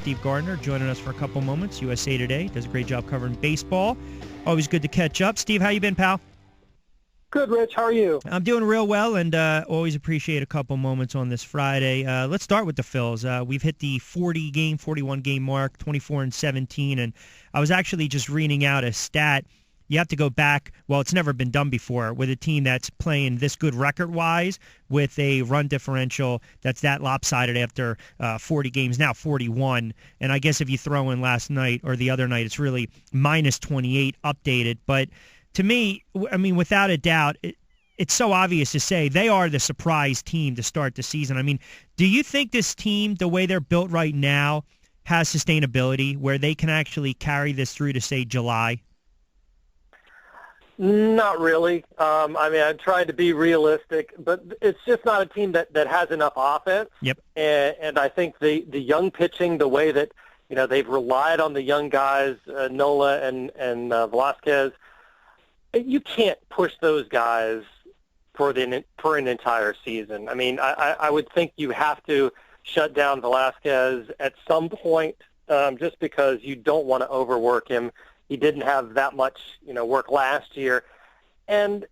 Steve Gardner, joining us for a couple moments. USA Today does a great job covering baseball. Always good to catch up. Steve, how you been, pal? Good, Rich. How are you? I'm doing real well, and always appreciate a couple moments on this Friday. Let's start with the Phils. We've hit the 41-game mark, 24-17, and I was actually just reading out a stat. You have to go back, well, it's never been done before, with a team that's playing this good record-wise with a run differential that's that lopsided after 40 games, now 41. And I guess if you throw in last night or the other night, it's really minus 28 updated. But to me, I mean, without a doubt, it's so obvious to say they are the surprise team to start the season. I mean, do you think this team, the way they're built right now, has sustainability where they can actually carry this through to, say, July? Not really. I mean, I'm trying to be realistic, but it's just not a team that has enough offense. Yep. And I think the young pitching, the way that, they've relied on the young guys, Nola and Velasquez, you can't push those guys for an entire season. I mean, I would think you have to shut down Velasquez at some point just because you don't want to overwork him. He didn't have that much, work last year. And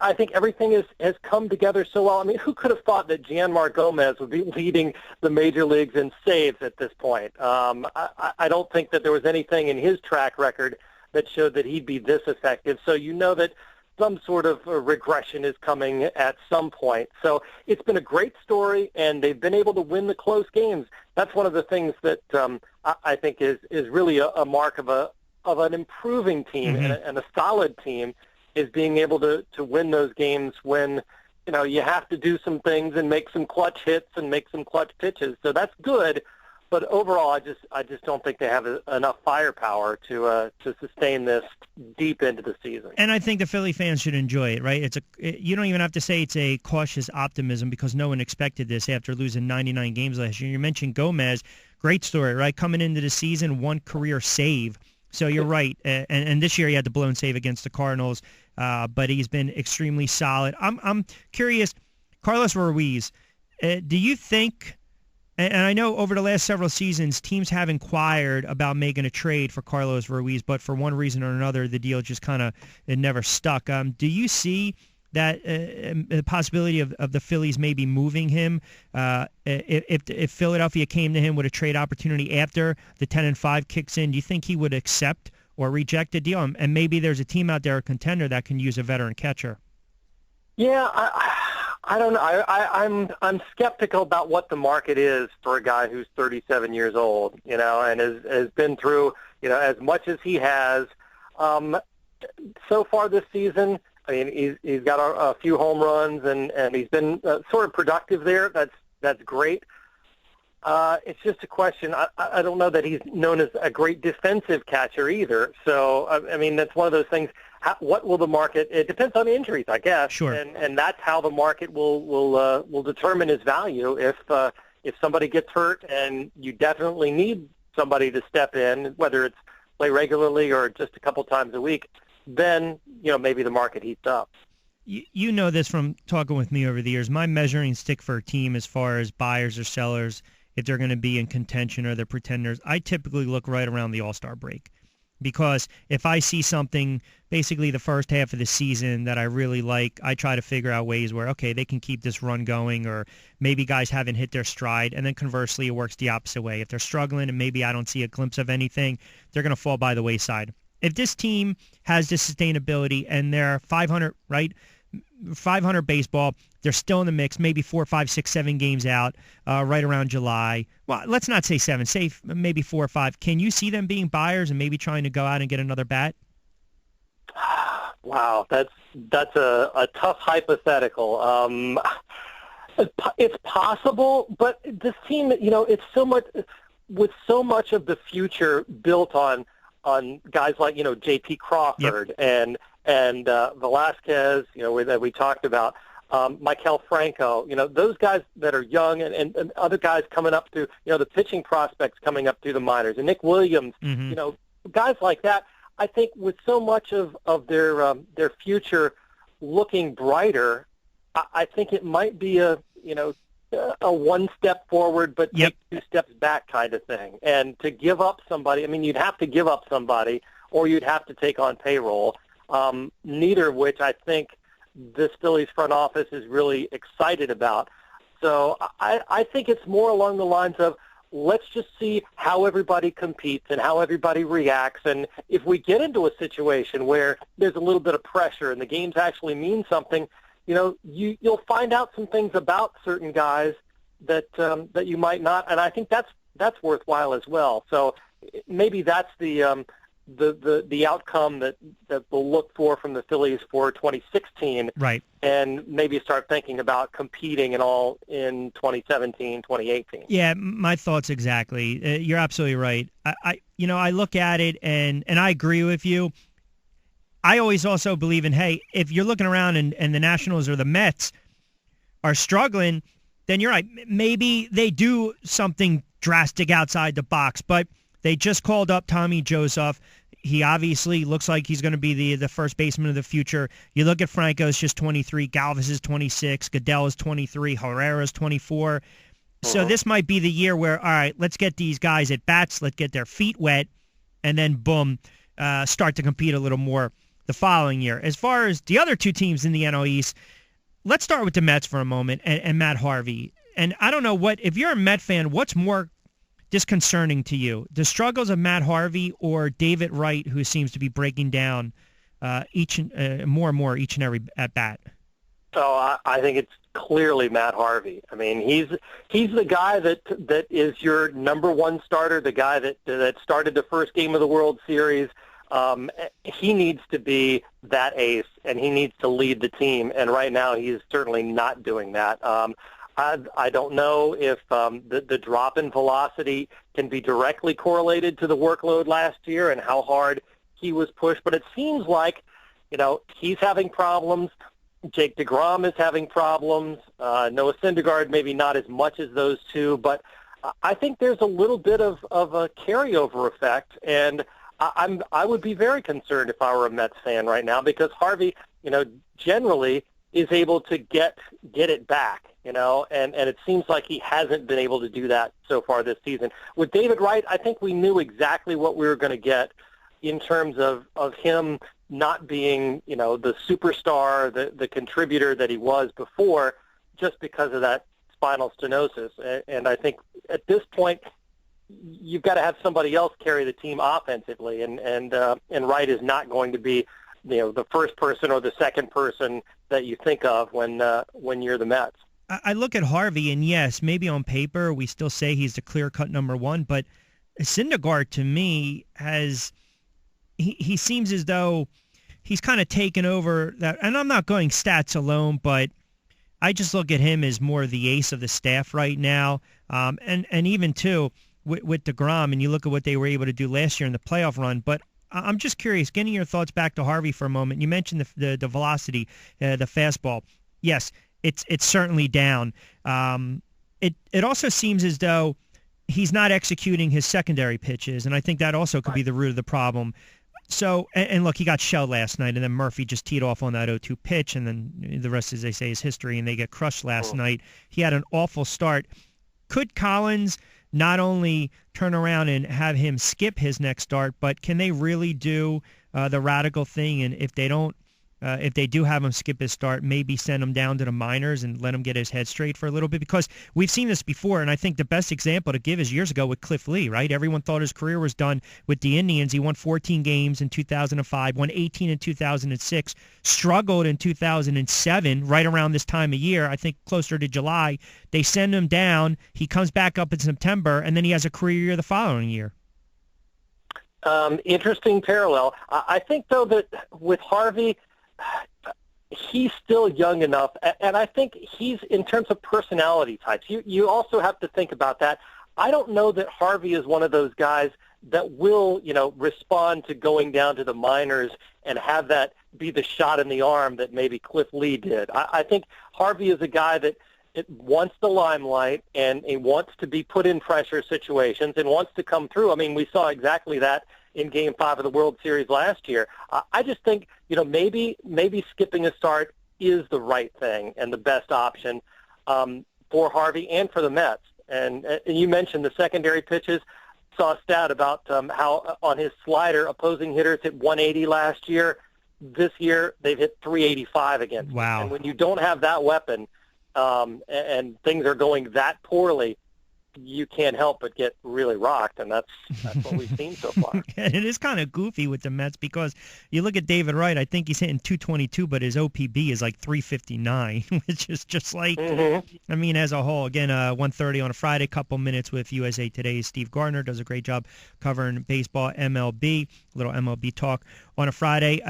I think everything has come together so well. I mean, who could have thought that Gianmar Gomez would be leading the major leagues in saves at this point? I don't think that there was anything in his track record that showed that he'd be this effective. So that some sort of regression is coming at some point. So it's been a great story, and they've been able to win the close games. That's one of the things that I think is really a mark of an improving team and a solid team, is being able to win those games when, you have to do some things and make some clutch hits and make some clutch pitches. So that's good. But overall, I just don't think they have enough firepower to sustain this deep into the season. And I think the Philly fans should enjoy it, right? You don't even have to say it's a cautious optimism because no one expected this after losing 99 games last year. You mentioned Gomez, great story, right? Coming into the season, one career save. So you're right. And this year he had the blown save against the Cardinals, but he's been extremely solid. I'm curious, Carlos Ruiz, do you think? And I know over the last several seasons, teams have inquired about making a trade for Carlos Ruiz, but for one reason or another, the deal just it never stuck. Do you see that the possibility of the Phillies maybe moving him if Philadelphia came to him with a trade opportunity after the 10-5 kicks in? Do you think he would accept or reject a deal? And maybe there's a team out there, a contender, that can use a veteran catcher. Yeah, I don't know. I'm skeptical about what the market is for a guy who's 37 years old, and has been through, as much as he has. So far this season, I mean, he's got a few home runs and he's been sort of productive there. That's great. It's just a question. I don't know that he's known as a great defensive catcher either. So, I mean, that's one of those things. What will the market? It depends on injuries, I guess. Sure. And that's how the market will determine his value. If somebody gets hurt and you definitely need somebody to step in, whether it's play regularly or just a couple times a week, then maybe the market heats up. You know this from talking with me over the years. My measuring stick for a team as far as buyers or sellers, if they're going to be in contention or they're pretenders, I typically look right around the All-Star break. Because if I see something basically the first half of the season that I really like, I try to figure out ways where, okay, they can keep this run going, or maybe guys haven't hit their stride. And then conversely, it works the opposite way. If they're struggling and maybe I don't see a glimpse of anything, they're going to fall by the wayside. If this team has this sustainability and they're 500, right, 500 baseball, they're still in the mix, maybe 4, 5, 6, 7 games out, right around July. Well, let's not say 7, say maybe 4 or 5. Can you see them being buyers and maybe trying to go out and get another bat? Wow, that's a tough hypothetical. It's possible, but this team, it's so much with so much of the future built on guys like J.P. Crawford. Yep. and Velasquez, that we talked about, Maikel Franco, those guys that are young and other guys coming up through, the pitching prospects coming up through the minors, and Nick Williams, guys like that. I think with so much of their future looking brighter, I think it might be a one step forward but Yep. take two steps back kind of thing. And to give up somebody, I mean, you'd have to give up somebody or you'd have to take on payroll, neither of which I think this Phillies front office is really excited about. So I think it's more along the lines of let's just see how everybody competes and how everybody reacts. And if we get into a situation where there's a little bit of pressure and the games actually mean something, you know, you'll find out some things about certain guys that you might not. And I think that's worthwhile as well. So maybe that's the outcome that we'll look for from the Phillies for 2016. Right. And maybe start thinking about competing and all in 2017, 2018. Yeah, my thoughts exactly. You're absolutely right. I look at it and I agree with you. I always also believe in, hey, if you're looking around and the Nationals or the Mets are struggling, then you're right. Maybe they do something drastic outside the box, but they just called up Tommy Joseph. He obviously looks like he's going to be the first baseman of the future. You look at Franco's just 23, Galvis is 26, Goodell is 23, Herrera's 24. So this might be the year where, all right, let's get these guys at bats, let's get their feet wet, and then boom, start to compete a little more the following year. As far as the other two teams in the NL East, let's start with the Mets for a moment and Matt Harvey. And I don't know if you're a Met fan, what's more disconcerting to you, the struggles of Matt Harvey or David Wright, who seems to be breaking down more and more each and every at bat? So I think it's clearly Matt Harvey. I mean, he's the guy that is your number one starter, the guy that started the first game of the World Series. He needs to be that ace, and he needs to lead the team. And right now, he's certainly not doing that. I don't know if the drop in velocity can be directly correlated to the workload last year and how hard he was pushed, but it seems like, you know, he's having problems. Jake DeGrom is having problems. Noah Syndergaard maybe not as much as those two, but I think there's a little bit of a carryover effect, and I would be very concerned if I were a Mets fan right now, because Harvey, you know, generally is able to get it back, you know, and it seems like he hasn't been able to do that so far this season. With David Wright, I think we knew exactly what we were going to get in terms of him not being, you know, the superstar, the contributor that he was before, just because of that spinal stenosis. And I think at this point, you've got to have somebody else carry the team offensively, and Wright is not going to be, you know, the first person or the second person that you think of when you're the Mets. I look at Harvey, and yes, maybe on paper we still say he's the clear-cut number one, but Syndergaard to me he seems as though he's kind of taken over that. And I'm not going stats alone, but I just look at him as more the ace of the staff right now, and even too with DeGrom, and you look at what they were able to do last year in the playoff run. But I'm just curious, getting your thoughts back to Harvey for a moment. You mentioned the velocity, the fastball. Yes, it's certainly down. It also seems as though he's not executing his secondary pitches, and I think that also could be the root of the problem. So, and look, he got shelled last night, and then Murphy just teed off on that 0-2 pitch, and then the rest, as they say, is history, and they get crushed last night. He had an awful start. Could Collins not only turn around and have him skip his next start, but can they really do the radical thing? And if they don't, if they do have him skip his start, maybe send him down to the minors and let him get his head straight for a little bit? Because we've seen this before, and I think the best example to give is years ago with Cliff Lee, right? Everyone thought his career was done with the Indians. He won 14 games in 2005, won 18 in 2006, struggled in 2007, right around this time of year, I think closer to July. They send him down. He comes back up in September, and then he has a career year the following year. Interesting parallel. I think, though, that with Harvey, he's still young enough, and I think he's, in terms of personality types, you also have to think about that. I don't know that Harvey is one of those guys that will, you know, respond to going down to the minors and have that be the shot in the arm that maybe Cliff Lee did. I think Harvey is a guy that wants the limelight, and he wants to be put in pressure situations and wants to come through. I mean, we saw exactly that in Game 5 of the World Series last year. I just think, you know, maybe skipping a start is the right thing and the best option. for Harvey and for the Mets. And you mentioned the secondary pitches. Saw a stat about how on his slider, opposing hitters hit 180 last year. This year, they've hit 385 against him. Wow. And when you don't have that weapon and things are going that poorly, you can't help but get really rocked, and that's what we've seen so far. And it is kind of goofy with the Mets because you look at David Wright, I think he's hitting 222, but his OPB is like 359, which is just like, I mean, as a whole, again, 1:30 on a Friday, couple minutes with USA Today's Steve Gardner, does a great job covering baseball, MLB, a little MLB talk on a Friday.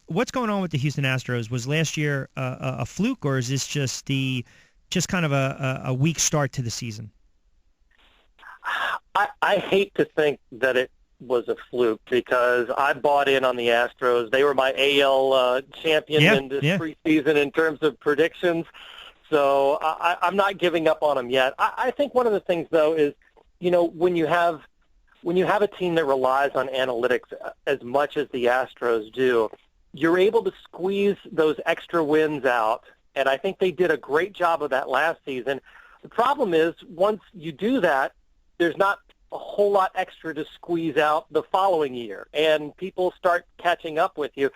What's going on with the Houston Astros? Was last year a fluke, or is this just kind of a weak start to the season? I hate to think that it was a fluke because I bought in on the Astros. They were my AL champion in this preseason in terms of predictions. So I'm not giving up on them yet. I think one of the things, though, is, when you have a team that relies on analytics as much as the Astros do, you're able to squeeze those extra wins out. And I think they did a great job of that last season. The problem is once you do that, there's not a whole lot extra to squeeze out the following year, and people start catching up with you.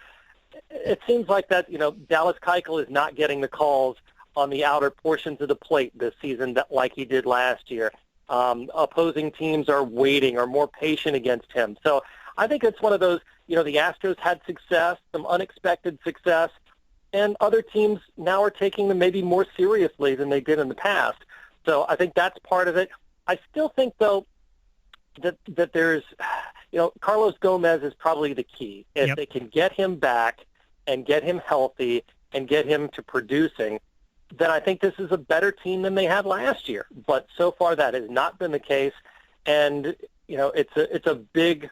It seems like that, Dallas Keuchel is not getting the calls on the outer portions of the plate this season like he did last year. Opposing teams are waiting or more patient against him. So I think it's one of those, the Astros had success, some unexpected success, and other teams now are taking them maybe more seriously than they did in the past. So I think that's part of it. I still think, though, that there's, Carlos Gomez is probably the key. If they can get him back and get him healthy and get him to producing, then I think this is a better team than they had last year. But so far that has not been the case. And, it's a big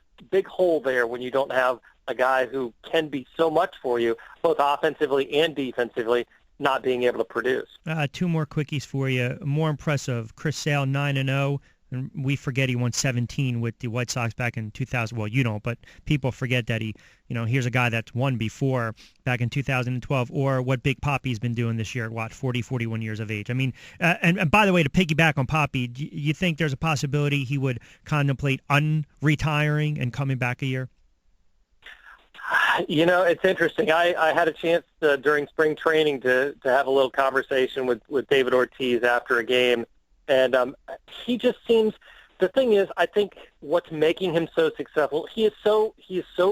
hole there when you don't have a guy who can be so much for you, both offensively and defensively, not being able to produce. Two more quickies for you. More impressive, Chris Sale, 9-0. And we forget he won 17 with the White Sox back in 2000. Well, you don't, but people forget that here's a guy that's won before back in 2012, or what Big Papi's been doing this year at 40, 41 years of age. I mean, and by the way, to piggyback on Papi, do you think there's a possibility he would contemplate unretiring and coming back a year? It's interesting. I had a chance during spring training to have a little conversation with David Ortiz after a game, and he just seems. The thing is, I think what's making him so successful, he is so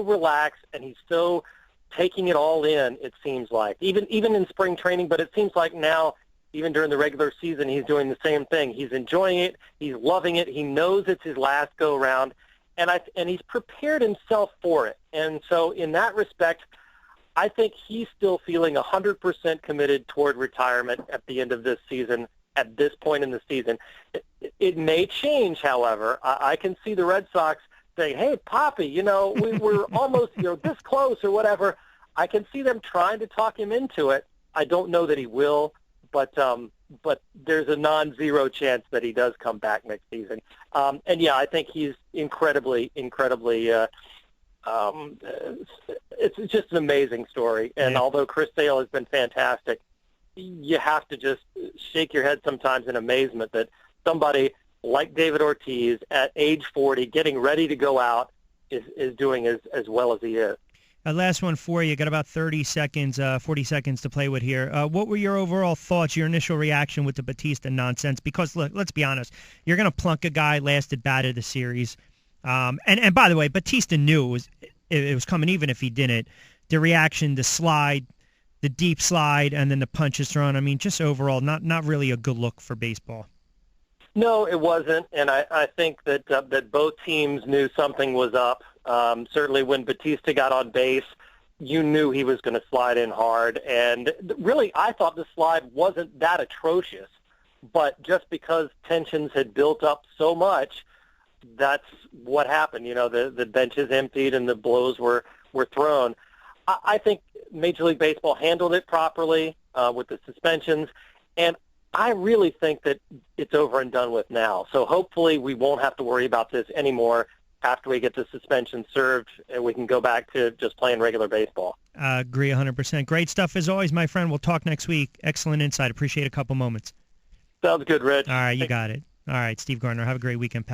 relaxed and he's so taking it all in. It seems like even in spring training, but it seems like now, even during the regular season, he's doing the same thing. He's enjoying it. He's loving it. He knows it's his last go round. And he's prepared himself for it. And so in that respect, I think he's still feeling 100% committed toward retirement at the end of this season, at this point in the season. It may change, however. I can see the Red Sox saying, hey, Papi, we were almost this close or whatever. I can see them trying to talk him into it. I don't know that he will, but there's a non-zero chance that he does come back next season. I think he's incredibly, it's just an amazing story. And although Chris Sale has been fantastic, you have to just shake your head sometimes in amazement that somebody like David Ortiz at age 40, getting ready to go out, is doing as well as he is. Last one for you. Got about 30 seconds, 40 seconds to play with here. What were your overall thoughts, your initial reaction with the Batista nonsense? Because, look, let's be honest. You're going to plunk a guy last at bat of the series. And by the way, Batista knew it was coming even if he didn't. The reaction, the slide, the deep slide, and then the punches thrown. I mean, just overall, not really a good look for baseball. No, it wasn't. And I think that both teams knew something was up. Certainly when Batista got on base, you knew he was going to slide in hard. And really, I thought the slide wasn't that atrocious. But just because tensions had built up so much, that's what happened. The benches emptied and the blows were thrown. I think Major League Baseball handled it properly with the suspensions. And I really think that it's over and done with now. So hopefully we won't have to worry about this anymore after we get the suspension served, and we can go back to just playing regular baseball. Agree 100%. Great stuff as always, my friend. We'll talk next week. Excellent insight. Appreciate a couple moments. Sounds good, Rich. All right, you got it. All right, Steve Gardner, have a great weekend, pal.